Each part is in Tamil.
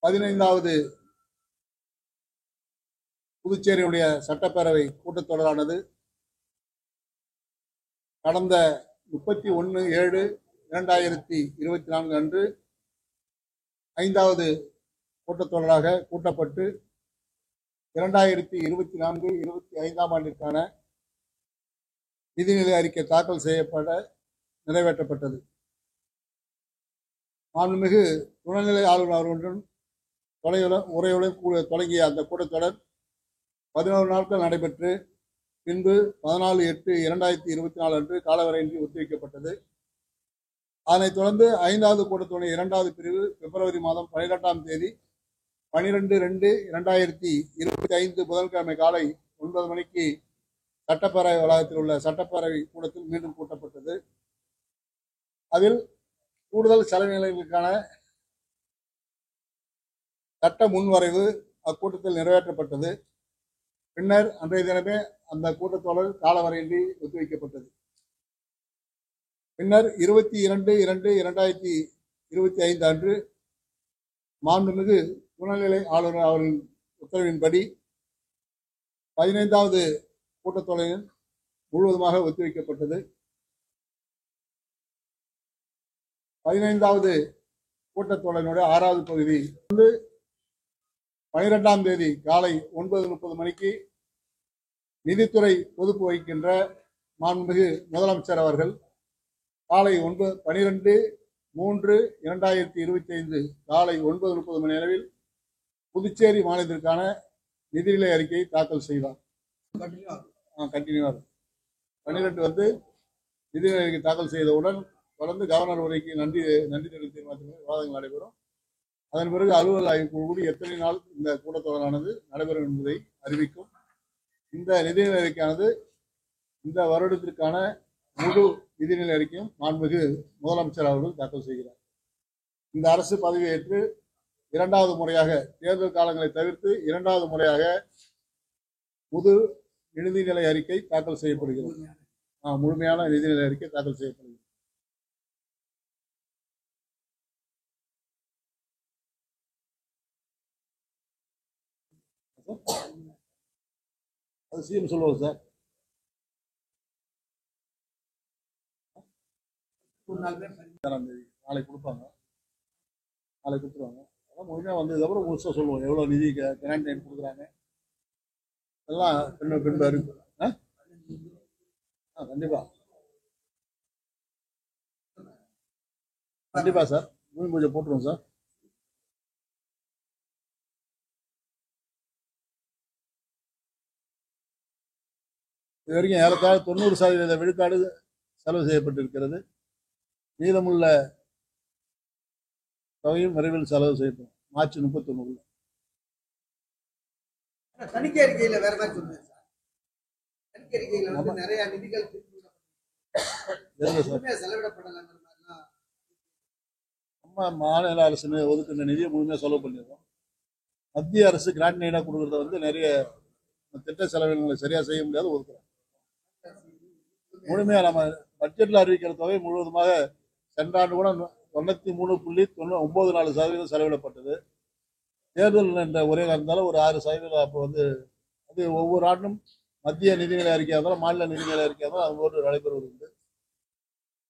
15வது புதுச்சேரியுடைய சட்டப்பேரவை கூட்டத்தொடரானது கடந்த 31/7/2024 அன்று 5வது கூட்டத்தொடராக கூட்டப்பட்டு 2024-25 ஆண்டிற்கான நிதிநிலை அறிக்கை தாக்கல் செய்யப்பட நிறைவேற்றப்பட்டது. மாண்புமிகு துணைநிலை ஆளுநர் அவர்களுடன் உரையுடன் தொடங்கிய அந்த கூட்டத்தொடர் 11 நாட்கள் நடைபெற்று பின்பு 14/8/2024 அன்று காலவரையின்றி ஒத்திவைக்கப்பட்டது. அதனைத் தொடர்ந்து 5வது கூட்டத்தொடர் 2வது பிரிவு பிப்ரவரி மாதம் 12ஆம் தேதி 12/2/2025 புதன்கிழமை காலை 9 மணிக்கு சட்டப்பேரவை வளாகத்தில் உள்ள சட்டப்பேரவை கூடத்தில் மீண்டும் கூட்டப்பட்டது. அதில் கூடுதல் செலவினங்களுக்கான சட்ட முன்வரைவு அக்கூட்டத்தில் நிறைவேற்றப்பட்டது. பின்னர் அன்றைய தினமே அந்த கூட்டத்தொடர் காலவரையின்றி ஒத்திவைக்கப்பட்டது. பின்னர் 22/2/2025 அன்று மாண்புமிகு துணைநிலை ஆளுநர் அவர்களின் உத்தரவின்படி 15வது கூட்டத்தொடரில் முழுவதுமாக ஒத்திவைக்கப்பட்டது. 15வது கூட்டத்தொடரினுடைய 6வது பகுதி 12ஆம் தேதி காலை 9:30 மணிக்கு நிதித்துறை பொறுப்பு வகிக்கின்ற மாண்புமிகு முதலமைச்சர் அவர்கள் காலை 12/3/2025 காலை 9:30 மணி அளவில் புதுச்சேரி மாநிலத்திற்கான நிதிநிலை அறிக்கையை தாக்கல் செய்தார். கண்டினியூவாக 12 நிதிநிலை அறிக்கை தாக்கல் செய்தவுடன் தொடர்ந்து கவர்னர் உரைக்கு நன்றி தெரிவித்து தீர்மானத்தின் விவாதங்கள் நடைபெறும். அதன் பிறகு அலுவல் ஆய்வு கூடி எத்தனை நாள் இந்த கூட்டத்தொடரானது நடைபெறும் என்பதை அறிவிக்கும். இந்த நிதிநிலை அறிக்கையானது இந்த வருடத்திற்கான முழு நிதிநிலை அறிக்கையும் மாண்புமிகு முதலமைச்சர் அவர்கள் தாக்கல் செய்கிறார். இந்த அரசு பதவியேற்று 2வது முறையாக தேர்தல் காலங்களை தவிர்த்து 2வது முறையாக புது நிதிநிலை அறிக்கை தாக்கல் செய்யப்படுகிறது. முழுமையான நிதிநிலை அறிக்கை தாக்கல் செய்யப்படுகிறது. அது சிஎம் சொல்லுவோம் சார். நாளை கொடுப்பாங்க, நாளை கொடுத்துருவாங்க. அதான் முழுமையாக வந்ததுக்கப்புறம் முழுசாக சொல்லுவோம் எவ்வளோ நிதி கிராண்ட் கொடுக்குறாங்க எல்லாம் பின்பு அறிவிப்பு. கண்டிப்பா கண்டிப்பா சார், பூமி பூஜை போட்டுருவோம் சார். இது வரைக்கும் ஏறத்தாழ 90% விழுக்காடு செலவு செய்யப்பட்டிருக்கிறது. மீதமுள்ள தொகையும் விரைவில் செலவு செய்யப்படும். மார்ச் 31. தணிக்கை அறிக்கையில வேற மாதிரி சொல்லுங்க சார். தணிக்கை அறிக்கையில வந்து நிறைய நிதிகள் செலவிடப்படலாம். நம்ம மாநில அரசு ஒதுக்கின்ற நிதியை முழுமையாக செலவு பண்ணிடுறோம். மத்திய அரசு கிராண்ட் எய்டா கொடுக்கறத வந்து நிறைய திட்ட செலவினங்களை சரியா செய்ய முடியாது ஒதுக்குறோம். முழுமையா நம்ம பட்ஜெட்ல அறிவிக்கிற தொகை முழுவதுமாக சென்ற ஆண்டு கூட 93.94% செலவிடப்பட்டது. தேர்தல் என்ற ஒரே இருந்தாலும் ஒரு 6% அப்போ வந்து அது ஒவ்வொரு ஆண்டும் மத்திய நிதிநிலை அறிக்கையாக இருந்தாலும் மாநில நிதிநிலை அறிக்கையாக இருந்தாலும் அது போன்று நடைபெறுவது உண்டு.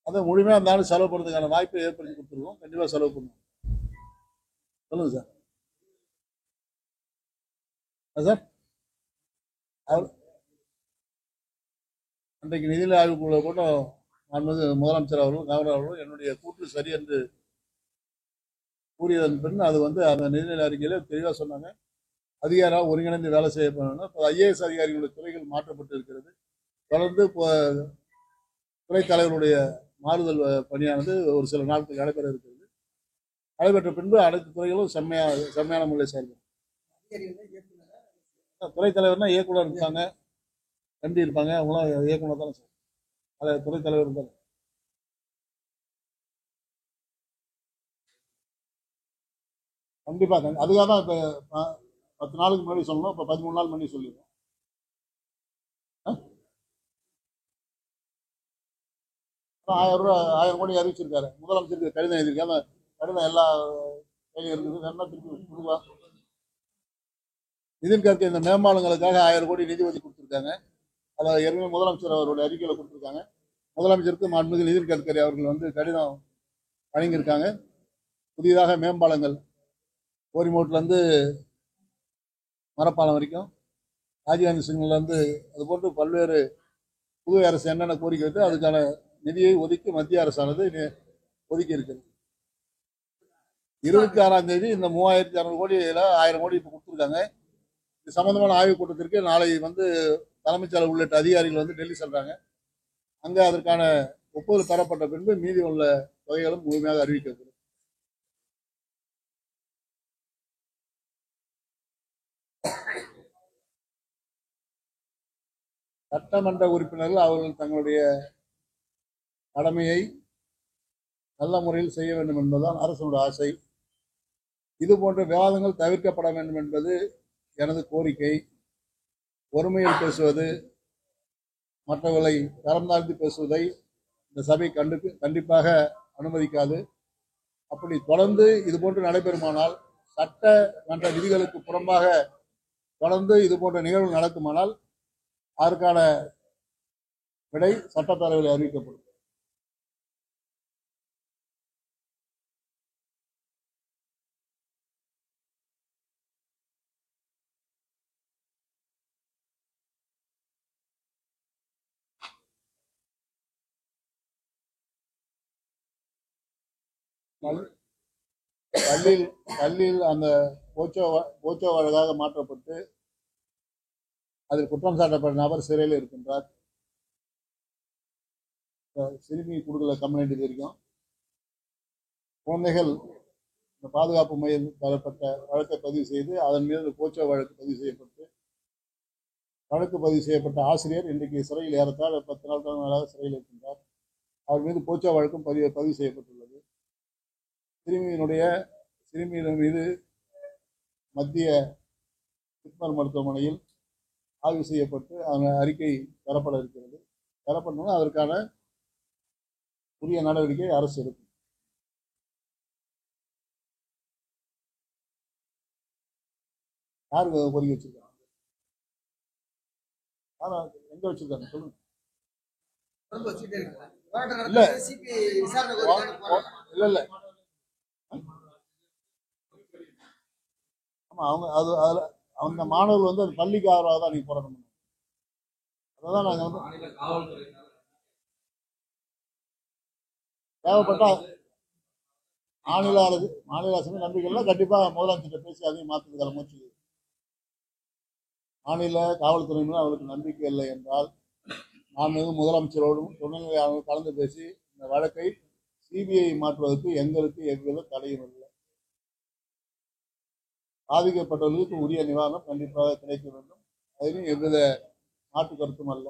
அதை முழுமையாக அந்த ஆண்டு செலவு பண்ணுறதுக்கான வாய்ப்பை ஏற்படுத்தி கொடுத்துருவோம். கண்டிப்பாக செலவு பண்ணுவோம். சொல்லுங்க சார். சார் அன்றைக்கு நிதிநிலை ஆய்வுக்குள்ள கூட முதலமைச்சர் அவர்களும் கவர்னர் அவர்களும் என்னுடைய கூற்று சரி என்று கூறியதன் பின் அது வந்து அந்த நிதிநிலை அறிக்கையில தெளிவாக சொன்னாங்க. அதிகாரியாக ஒருங்கிணைந்து வேலை செய்யப்படணும். இப்போ IAS அதிகாரிகளுடைய துறைகள் மாற்றப்பட்டு இருக்கிறது. தொடர்ந்து துறைத் தலைவருடைய மாறுதல் பணியானது ஒரு சில நாட்கள் நடைபெற இருக்கிறது. நடைபெற்ற பின்பு அனைத்து துறைகளும் செம்மையான முறையில் செயல்படும். துறைத் தலைவர்னா இயக்குனர் இருப்பாங்க, MD இருப்பாங்க, அவங்களாம் இயக்குனர் தானே சார். அதை துறைத் தலைவர் இருந்தாங்க. கண்டிப்பாக அதுக்காக தான் இப்போ 10 நாளுக்கு முன்னாடி சொல்லணும். இப்போ 13 நாள் முன்னாடி சொல்லிடுவோம். 1000 கோடி அறிவிச்சிருக்காரு. முதலமைச்சருக்கு கடிதம் எழுதியிருக்காங்க. கடிதம் எல்லா கையிலும் இருக்குது. வேணா திருப்பி கொடுக்கலாம். நிதின் கட்கரி இந்த மேம்பாலங்களுக்காக 1000 கோடி நிதி ஒதுக்கி கொடுத்துருக்காங்க. அதை ஏற்கனவே முதலமைச்சர் அவருடைய அறிக்கையில் கொடுத்துருக்காங்க. முதலமைச்சருக்கு மாண்புமிகு நிதின் கட்கரி அவர்கள் வந்து கடிதம் வழங்கியிருக்காங்க. புதிதாக மேம்பாலங்கள் கோரிமோட்லேருந்து மரப்பாலம் வரைக்கும், ராஜீவ்காந்தி சிக்னல்லேருந்து, அது போன்று பல்வேறு புதுவை அரசு என்னென்ன கோரிக்கை வைத்து அதுக்கான நிதியை ஒதுக்கி மத்திய அரசானது ஒதுக்கி இருக்கிறது. 26ஆம் தேதி இந்த 3600 கோடியில் 1000 கோடி இப்போ கொடுத்துருக்காங்க. இது சம்பந்தமான ஆய்வுக் கூட்டத்திற்கு நாளை வந்து தலைமைச் செயலர் உள்ளிட்ட அதிகாரிகள் வந்து டெல்லி செல்றாங்க. அங்கே அதற்கான ஒப்புதல் பெறப்பட்ட பின்பு மீதி உள்ள தொகைகளும் முழுமையாக அறிவிக்கப்படும். சட்டமன்ற உறுப்பினர்கள் அவர்கள் தங்களுடைய கடமையை நல்ல முறையில் செய்ய வேண்டும் என்பதுதான் அரசுடைய ஆசை. இது போன்ற விவாதங்கள் தவிர்க்கப்பட வேண்டும் என்பது எனது கோரிக்கை. ஒருமையில் பேசுவது, மற்றவர்களை தரம் தாழ்த்தி பேசுவதை இந்த சபை கண்டிப்பாக அனுமதிக்காது. அப்படி தொடர்ந்து இது போன்று நடைபெறுமானால், சட்டமன்ற விதிகளுக்கு புறம்பாக தொடர்ந்து இது போன்ற நிகழ்வு நடக்குமானால் அதற்கான விடை சட்டப்பேரவையில் அறிவிக்கப்படும். பள்ளியில் அந்த போச்சோ வழக்காக மாற்றப்பட்டு அதில் குற்றம் சாட்டப்பட்ட நபர் சிறையில் இருக்கின்றார். சிறுமி கொடுக்கல கம்ப்ளைண்ட் இது வரைக்கும். குழந்தைகள் இந்த பாதுகாப்பு மையம் தரப்பட்ட வழக்கை பதிவு செய்து அதன் மீது போச்சோ வழக்கு பதிவு செய்யப்பட்டு வழக்கு பதிவு செய்யப்பட்ட ஆசிரியர் இன்றைக்கு சிறையில் ஏறத்தாழ 10 நாட்கள் மேலாக சிறையில் இருக்கின்றார். அவர் மீது போச்சோ வழக்கும் பதிவு செய்யப்பட்டுள்ளது. சிறுமியின் மீது மத்திய ஜிப்மர் மருத்துவமனையில் ஆய்வு செய்யப்பட்டு அந்த அறிக்கை பெறப்பட இருக்கிறது. பெறப்படணும், அதற்கான உரிய நடவடிக்கை அரசு எடுக்கும். யாருக்கு கோரிக்கை வச்சிருக்காங்க? எங்க வச்சிருக்காங்க சொல்லுங்க. இல்ல ஆமா, அவங்க அதுல அந்த மாணவர்கள் வந்து அது பள்ளிக்கு ஆதரவாக தான் நீங்க போராட்டம் பண்ணுங்க. அதான் நாங்க வந்து தேவைப்பட்டா மாநில அரசு நம்பிக்கைலாம் கண்டிப்பா முதலமைச்சர் பேசி அதையும் மாற்றுறதுக்கான முயற்சி. மாநில காவல்துறை மீது அவருக்கு நம்பிக்கை இல்லை என்றால் நான் முதலமைச்சரோடும் துணைநிலை ஆளுநரும் கலந்து பேசி இந்த வழக்கை சிபிஐ மாற்றுவதற்கு எங்களுக்கு எவ்வித தடையும் இல்லை. பாதிக்கப்பட்டவர்களுக்கு உரிய நிவாரணம் கண்டிப்பாக கிடைக்க வேண்டும். அதிலும் எவ்வித மாற்று கருத்தும் அல்ல.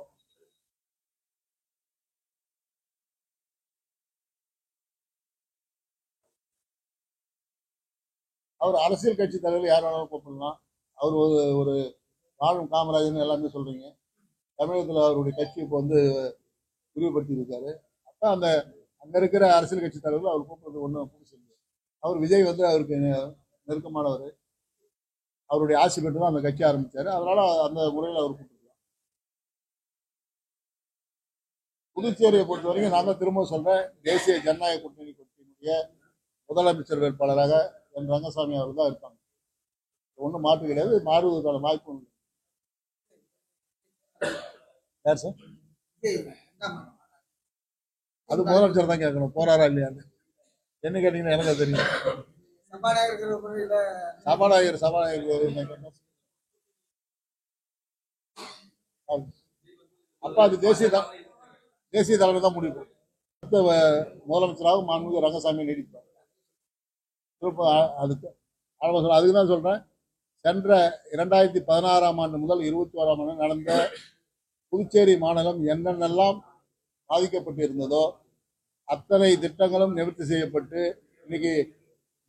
அவர் அரசியல் கட்சி தலைவர் யார் வேணாலும் கூப்பிடலாம். அவர் ஒரு வாழும் காமராஜர்னு எல்லாமே சொல்றீங்க. தமிழகத்தில் அவருடைய கட்சி இப்போ வந்து விரிவுபடுத்தி இருக்காரு. அப்ப அங்க இருக்கிற அரசியல் கட்சி தலைவர்கள் அவர் கூப்பிடுறது ஒன்றும் புதுசு இல்லை. அவர் விஜய் வந்து அவருக்கு நெருக்கமானவர். அவருடைய ஆட்சி பெற்று தான் அந்த கட்சி ஆரம்பிச்சாரு. அதனால அந்த முறையில் அவர் கூப்பிட்டுருக்கலாம். புதுச்சேரியை பொறுத்த வரைக்கும் நான் தான் திரும்ப சொல்றேன், தேசிய ஜனநாயக கூட்டணி கட்சியினுடைய முதலமைச்சர் வேட்பாளராக என் ரங்கசாமி அவர்கள் தான் இருப்பாங்க. ஒன்றும் மாற்று கிடையாது. மாறுவதற்கான வாய்ப்பு உண்டு. யார் சார்? அது முதலமைச்சர் தான் கேட்கணும், போறாரா இல்லையான்னு. என்ன கேட்டீங்கன்னா எனக்கு தெரியும். சபாநாயகர் அப்ப அது தேசிய தலைவர் தான் முடிவு. முதலமைச்சராக மாண்புமிகு ரங்கசாமி நீடிப்பார். அதுக்கு தான் சொல்றேன், சென்ற 2016ஆம் ஆண்டு முதல் 21ஆம் ஆண்டு நடந்த புதுச்சேரி மாநிலம் என்னென்னலாம் பாதிக்கப்பட்டு இருந்ததோ அத்தனை திட்டங்களும் நிவர்த்தி செய்யப்பட்டு இன்னைக்கு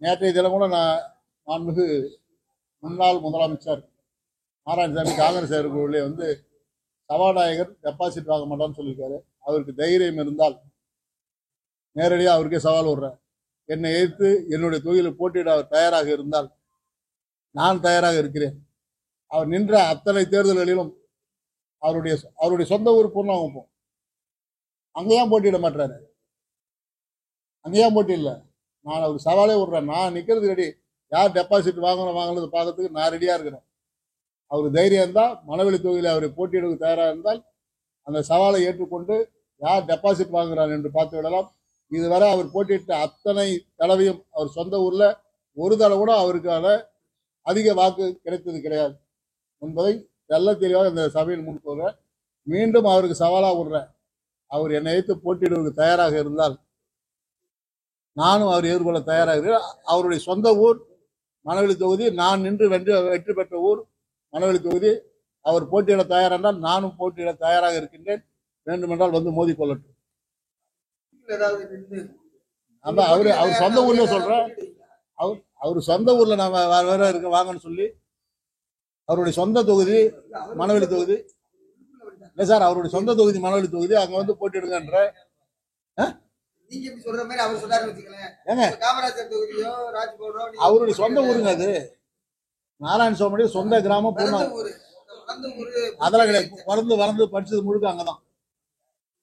நேற்றைய தினம் கூட நான் மாண்புமிகு முன்னாள் முதலமைச்சர் நாராயணசாமி காங்கிரஸ் அவர்களே வந்து சபாநாயகர் டெபாசிட் வாங்க மாட்டான்னு சொல்லியிருக்காரு. அவருக்கு தைரியம் இருந்தால் நேரடியாக அவருக்கே சவால் விடுறேன். என்னை எதிர்த்து என்னுடைய தொகுதியில் போட்டியிட அவர் தயாராக இருந்தால் நான் தயாராக இருக்கிறேன். அவர் நின்ற அத்தனை தேர்தல்களிலும் அவருடைய சொந்த ஊர் பூர்ணாங்குப்பம், அங்கேயும் போட்டியிட மாட்டாரு. அங்கேயும் போட்டி இல்லை. நான் அவருக்கு சவாலே விடுறேன். நான் நிற்கிறது ரெடி. யார் டெபாசிட் வாங்குறது பார்க்கறதுக்கு நான் ரெடியா இருக்கிறேன். அவர் தைரியம் இருந்தால் மணவெளி தொகுதியில் அவரை போட்டியிடுவதற்கு தயாராக இருந்தால் அந்த சவாலை ஏற்றுக்கொண்டு யார் டெபாசிட் வாங்குகிறார் என்று பார்த்து விடலாம். இதுவரை அவர் போட்டியிட்ட அத்தனை தடவையும் அவர் சொந்த ஊர்ல ஒரு தடவை கூட அவருக்கான அதிக வாக்கு கிடைத்தது கிடையாது என்பதை நல்ல தெளிவாக இந்த சபையில் முன்கொள்கிறேன். மீண்டும் அவருக்கு சவாலா விடுறேன். அவர் என்னை வைத்து போட்டியிடுவதற்கு தயாராக இருந்தால் நானும் அவர் எதிர்கொள்ள தயாராக இருக்கிறேன். அவருடைய சொந்த ஊர் மணவெளி தொகுதி, நான் நின்று வெற்றி பெற்ற ஊர் மணவெளி தொகுதி. அவர் போட்டியிட தயாராக இருந்தால் நானும் போட்டியிட தயாராக இருக்கின்றேன். வேண்டுமென்றால் வந்து மோதி கொள்ளட்டும். அவர் சொந்த ஊர்ல சொல்றேன். அவர் சொந்த ஊர்ல நாம வேற இருக்க வாங்கன்னு சொல்லி அவருடைய சொந்த தொகுதி மணவெளி தொகுதி இல்ல சார், அவருடைய சொந்த தொகுதி மணவெளி தொகுதி, அங்க வந்து போட்டிடுங்கன்ற. அவருடைய சொந்த ஊருங்க அது. நாராயண சுவாமியுடைய சொந்த கிராமம் பூர்ணா. அதெல்லாம் கிடையாது. வளர்ந்து படிச்சது முழுக்க அங்கதான்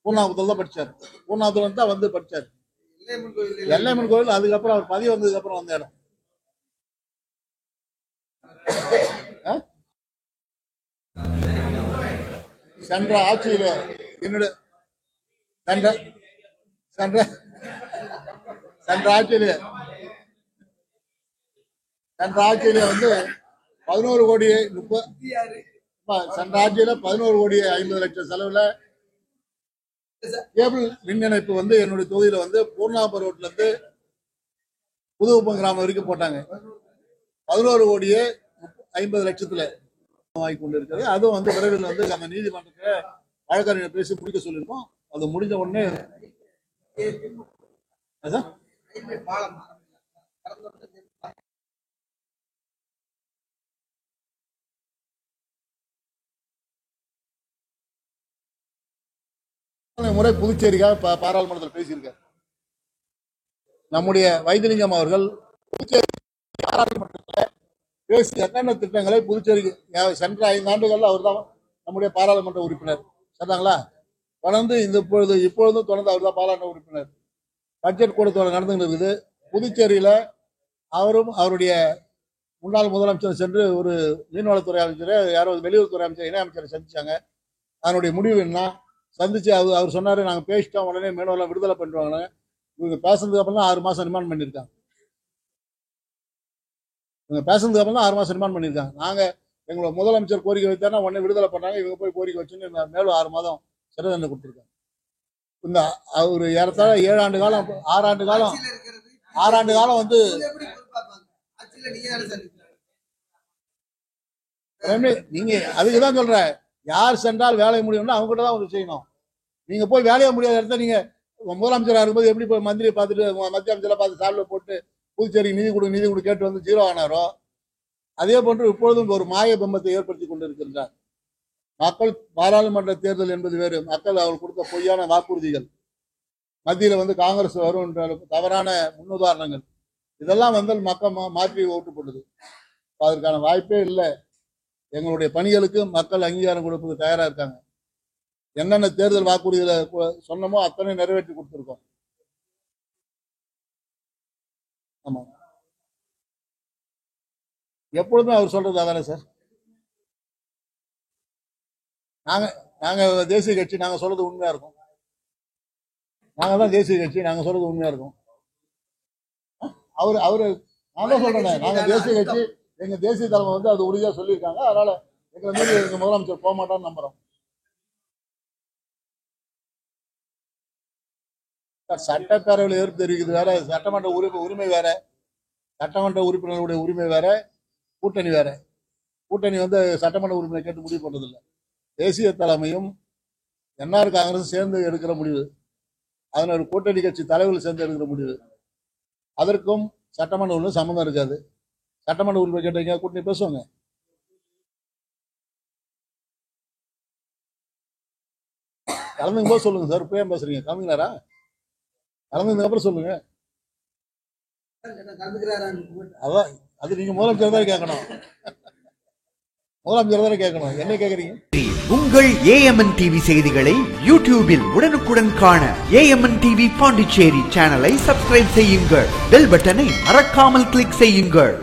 பூர்ணாபுரத்துல தான் படிச்சாரு. பூர்ணாபுரம் தான் வந்து படிச்சாரு. எல்லையம்மன் கோவில் அதுக்கப்புறம் அவர் பதிவு வந்ததுக்கு அப்புறம் வந்த இடம். சென்ற ஆட்சியில என்னுடைய சென்ற ஆட்சியில வந்து 11 கோடியே 11 கோடியே 50 லட்சம் செலவுல கேபிள் மின் இணைப்பு வந்து என்னுடைய தொகுதியில வந்து பூர்ணாபுரம் ரோட்ல இருந்து புதுகுப்பம் கிராமம் வரைக்கும் போட்டாங்க. 11 கோடியே 50 லட்சத்துல வாங்கி கொண்டு இருக்கிறது. அதுவும் வந்து விரைவில் வந்து நம்ம நீதிமன்றத்தில் வழக்கறிஞர் பேசி முடிக்க சொல்லியிருக்கோம். அது முடிஞ்ச உடனே முறை புதுச்சேரிக்காக பாராளுமன்றத்தில் பேசியிருக்கார். நம்முடைய வைத்திலிங்கம் அவர்கள் புதுச்சேரி பாராளுமன்றத்தில் பேசி என்னென்ன திட்டங்களை புதுச்சேரிக்கு சென்ற 5 ஆண்டுகள்ல அவர் தான் நம்முடைய பாராளுமன்ற உறுப்பினர். சரிங்களா? தொடர்ந்து இப்பொழுதும் தொடர்ந்து அவர் தான் பாராளுமன்ற உறுப்பினர். பட்ஜெட் கூட்டத்தொடர் நடந்துகிட்டு இருக்குது. புதுச்சேரியில அவரும் அவருடைய முன்னாள் முதலமைச்சர் சென்று ஒரு மீன்வளத்துறை அமைச்சர், யாரோ வெளியுறவுத்துறை அமைச்சர், இணை அமைச்சரை சந்திச்சாங்க. அதனுடைய முடிவு என்ன சந்திச்சு அவர் சொன்னாரு, நாங்க பேசிட்டோம், உடனே மீனவெல்லாம் விடுதலை பண்ணுவாங்க. இவங்க பேசுனதுக்கு அப்புறம் தான் 6 மாசம் ரிமாண்ட் பண்ணியிருக்காங்க. இவங்க பேசுனதுக்கு அப்புறம் தான் 6 மாசம் ரிமாண்ட் பண்ணியிருக்காங்க. நாங்க எங்களோட முதலமைச்சர் கோரிக்கை வைத்தானா உடனே விடுதலை பண்ணாங்க. இவங்க போய் கோரிக்கை வச்சுன்னு மேலும் 6 மாதம் சிறை தண்டனை கொடுத்துருக்காங்க. இந்த ஒரு ஏறத்தாழ 7 ஆண்டு காலம் 6 ஆண்டு காலம் வந்து நீங்க அதுக்குதான் சொல்ற, யார் சென்றால் வேலை முடியும்னா அவங்க கிட்ட தான் வந்து செய்யணும். நீங்க போய் வேலையை முடியாத இடத்த நீங்க முதலமைச்சராக இருக்கும்போது எப்படி போய் மந்திரியை பார்த்துட்டு மத்திய அமைச்சரை பார்த்து சால்வை போட்டு புதுச்சேரிக்கு நிதி கொடு கேட்டு வந்து 0 ஆனாரோ அதே போன்று இப்பொழுதும் ஒரு மாய பிம்பத்தை ஏற்படுத்தி கொண்டிருக்கின்றார். மக்கள் பாராளுமன்ற தேர்தல் என்பது வேறு. மக்கள் அவர் கொடுத்த பொய்யான வாக்குறுதிகள், மத்தியில வந்து காங்கிரஸ் வரும் என்ற தவறான முன்னுதாரணங்கள், இதெல்லாம் வந்து மக்கள் மாற்றி ஓட்டு போட்டது. அதற்கான வாய்ப்பே இல்லை. எங்களுடைய பணிகளுக்கு மக்கள் அங்கீகாரம் கொடுப்பது தயாரா இருக்காங்க. என்னென்ன தேர்தல் வாக்குறுதிகளை சொன்னமோ அத்தனை நிறைவேற்றி கொடுத்திருக்கோம். ஆமா, எப்பொழுதுமே அவர் சொல்றது அதானே சார். நாங்க தேசிய கட்சி, நாங்க சொல்றது உண்மையா இருக்கும். நாங்க தான் தேசிய கட்சி, நாங்க சொல்றது உண்மையா இருக்கும். அவரு நான் தான் சொல்றேன், நாங்க தேசிய கட்சி, எங்க தேசிய தலைமை வந்து அது உறுதியா சொல்லியிருக்காங்க. அதனால எங்களை மீது எங்க முதலமைச்சர் போக மாட்டான்னு நம்புறோம். சட்டப்பேரவையில் எதிர்ப்பு தெரிவிக்கிறது வேற, சட்டமன்ற உரிமை வேற, சட்டமன்ற உறுப்பினர்களுடைய உரிமை வேற, கூட்டணி வேற. கூட்டணி வந்து சட்டமன்ற உரிமையை கேட்டு முடிவு பண்றதில்லை. தேசிய தலைமையும் என்ஆர் காங்கிரஸ் சேர்ந்து எடுக்கிற முடிவு, அதனோட கூட்டணி கட்சி தலைவர்கள் சேர்ந்து எடுக்கிற முடிவு. அதற்கும் சட்டமன்ற உரிமை சம்மந்தம் இருக்காது. சட்டமன்ற உரிமை கேட்டீங்க கூட்டணி பேசுவாங்க. கலந்துக்கும் போது சொல்லுங்க சார். இப்ப ஏன் பேசுறீங்க? கலந்துங்களாரா? கலந்ததுக்கு அப்புறம் சொல்லுங்க. கலந்துக்கிறாரான்னு அதான் அது நீங்க முதலமைச்சர் தான் கேட்கணும். முதலமைச்சர் தானே கேட்கணும், என்ன கேட்கறீங்க? உங்கள் AMN TV செய்திகளை யூடியூபில் உடனுக்குடன் காண AMN TV பாண்டிச்சேரி சேனலை சப்ஸ்கிரைப் செய்யுங்கள். பெல் பட்டனை மறக்காமல் கிளிக் செய்யுங்கள்.